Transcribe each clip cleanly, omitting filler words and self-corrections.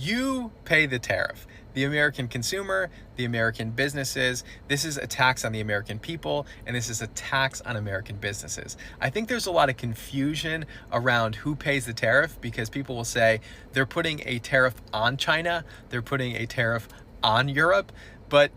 You pay the tariff. The American consumer, the American businesses. This is a tax on the American people, and this is a tax on American businesses. I think there's a lot of confusion around who pays the tariff, because people will say they're putting a tariff on China, they're putting a tariff on Europe, but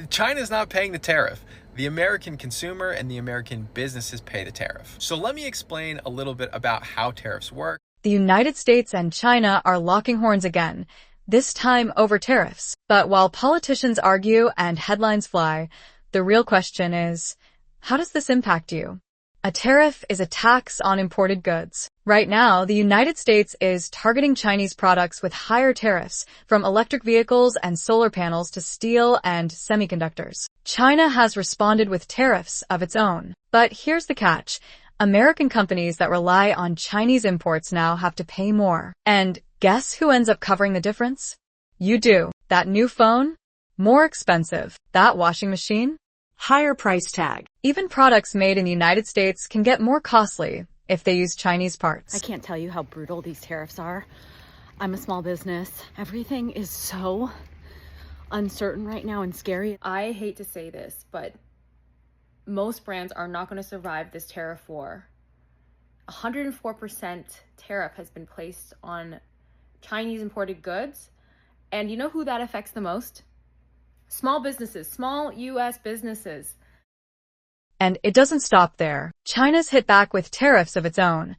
China's not paying the tariff. The American consumer and the American businesses pay the tariff. So let me explain a little bit about how tariffs work. The United States and China are locking horns again, this time over tariffs. But while politicians argue and headlines fly, the real question is, how does this impact you? A tariff is a tax on imported goods. Right now, the United States is targeting Chinese products with higher tariffs, from electric vehicles and solar panels to steel and semiconductors. China has responded with tariffs of its own. But here's the catch. American companies that rely on Chinese imports now have to pay more. And guess who ends up covering the difference? You do. That new phone? More expensive. That washing machine? Higher price tag. Even products made in the United States can get more costly if they use Chinese parts. I can't tell you how brutal these tariffs are. I'm a small business. Everything is so uncertain right now and scary. I hate to say this, but most brands are not going to survive this tariff war. 104% tariff has been placed on Chinese imported goods. And you know who that affects the most? Small businesses, small US businesses. And it doesn't stop there. China's hit back with tariffs of its own,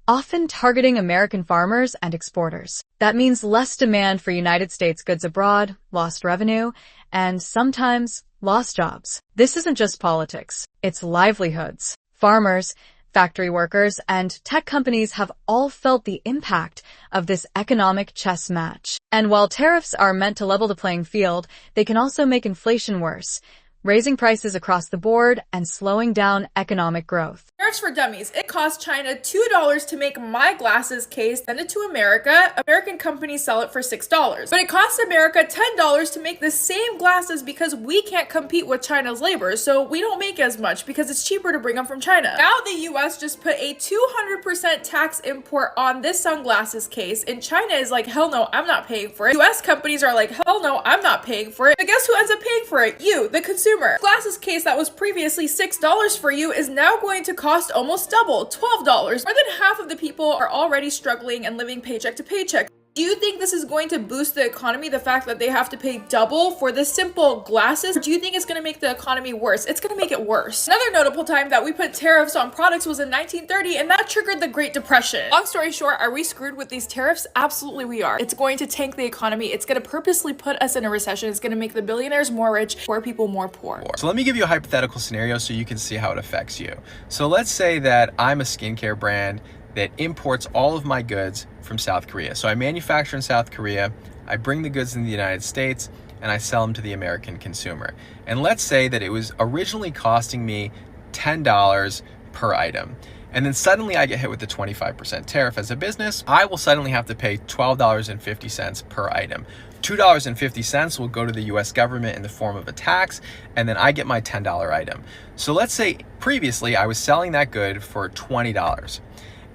often targeting American farmers and exporters. That means less demand for United States goods abroad, lost revenue, and sometimes lost jobs. This isn't just politics, it's livelihoods. Farmers, factory workers, and tech companies have all felt the impact of this economic chess match. And while tariffs are meant to level the playing field, they can also make inflation worse, raising prices across the board and slowing down economic growth. Tariffs for dummies. It cost China $2 to make my glasses case, send it to America. American companies sell it for $6. But it costs America $10 to make the same glasses because we can't compete with China's labor, so we don't make as much because it's cheaper to bring them from China. Now the US just put a 200% tax import on this sunglasses case, and China is like, hell no, I'm not paying for it. US companies are like, hell no, I'm not paying for it. But guess who ends up paying for it? You, the consumer. Glasses case that was previously $6 for you is now going to cost almost double, $12. More than half of the people are already struggling and living paycheck to paycheck. Do you think this is going to boost the economy, the fact that they have to pay double for the simple glasses? Or do you think it's going to make the economy worse? It's going to make it worse. Another notable time that we put tariffs on products was in 1930, and that triggered the Great Depression. Long story short, are we screwed with these tariffs? Absolutely we are. It's going to tank the economy. It's going to purposely put us in a recession. It's going to make the billionaires more rich, poor people more poor. So let me give you a hypothetical scenario so you can see how it affects you. So let's say that I'm a skincare brand that imports all of my goods from South Korea. So I manufacture in South Korea, I bring the goods in the United States, and I sell them to the American consumer. And let's say that it was originally costing me $10 per item. And then suddenly I get hit with the 25% tariff. As a business, I will suddenly have to pay $12.50 per item. $2.50 will go to the US government in the form of a tax, and then I get my $10 item. So let's say previously I was selling that good for $20.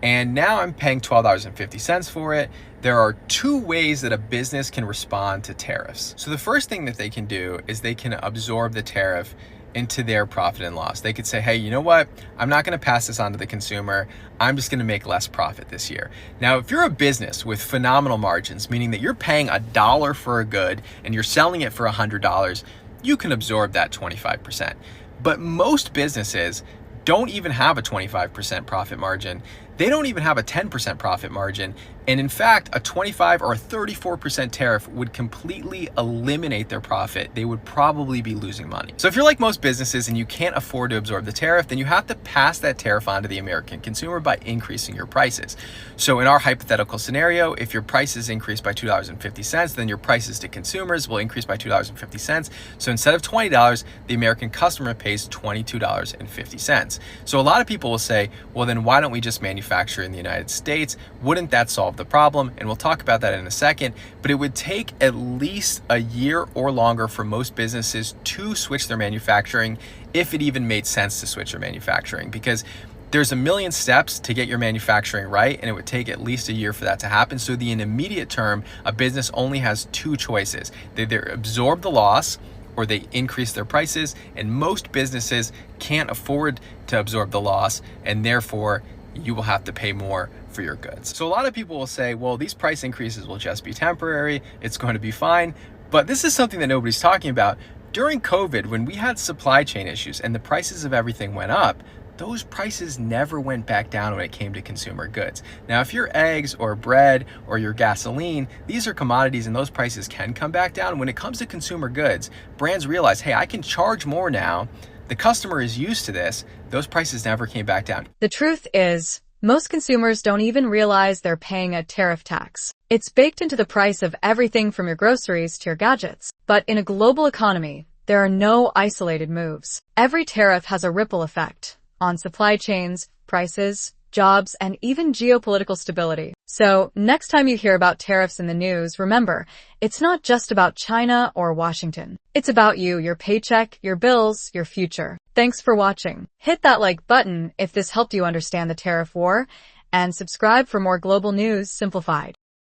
And now I'm paying $12.50 for it. There are two ways that a business can respond to tariffs. So the first thing that they can do is they can absorb the tariff into their profit and loss. They could say, hey, you know what? I'm not going to pass this on to the consumer. I'm just going to make less profit this year. Now, if you're a business with phenomenal margins, meaning that you're paying $1 for a good and you're selling it for $100, you can absorb that 25%. But most businesses don't even have a 25% profit margin. They don't even have a 10% profit margin. And in fact, a 25 or a 34% tariff would completely eliminate their profit. They would probably be losing money. So if you're like most businesses and you can't afford to absorb the tariff, then you have to pass that tariff on to the American consumer by increasing your prices. So in our hypothetical scenario, if your prices increase by $2.50, then your prices to consumers will increase by $2.50. So instead of $20, the American customer pays $22.50. So a lot of people will say, well, then why don't we just manufacture in the United States? Wouldn't that solve the problem? And we'll talk about that in a second, but it would take at least a year or longer for most businesses to switch their manufacturing, if it even made sense to switch their manufacturing, because There's a million steps to get your manufacturing right, and it would take at least a year for that to happen. So the immediate term, a business only has two choices. They either absorb the loss or they increase their prices, and most businesses can't afford to absorb the loss, and therefore you will have to pay more for your goods. So a lot of people will say, well, these price increases will just be temporary, it's going to be fine. But this is something that nobody's talking about. During COVID, when we had supply chain issues and the prices of everything went up, those prices never went back down when it came to consumer goods. Now, if your eggs or bread or your gasoline, these are commodities and those prices can come back down. When it comes to consumer goods, brands realize, hey, I can charge more now. The customer is used to this. Those prices never came back down. The truth is, most consumers don't even realize they're paying a tariff tax. It's baked into the price of everything from your groceries to your gadgets. But in a global economy, there are no isolated moves. Every tariff has a ripple effect on supply chains, prices, jobs, and even geopolitical stability. So next time you hear about tariffs in the news, remember, it's not just about China or Washington. It's about you, your paycheck, your bills, your future. Thanks for watching. Hit that like button if this helped you understand the tariff war, and subscribe for more global news simplified.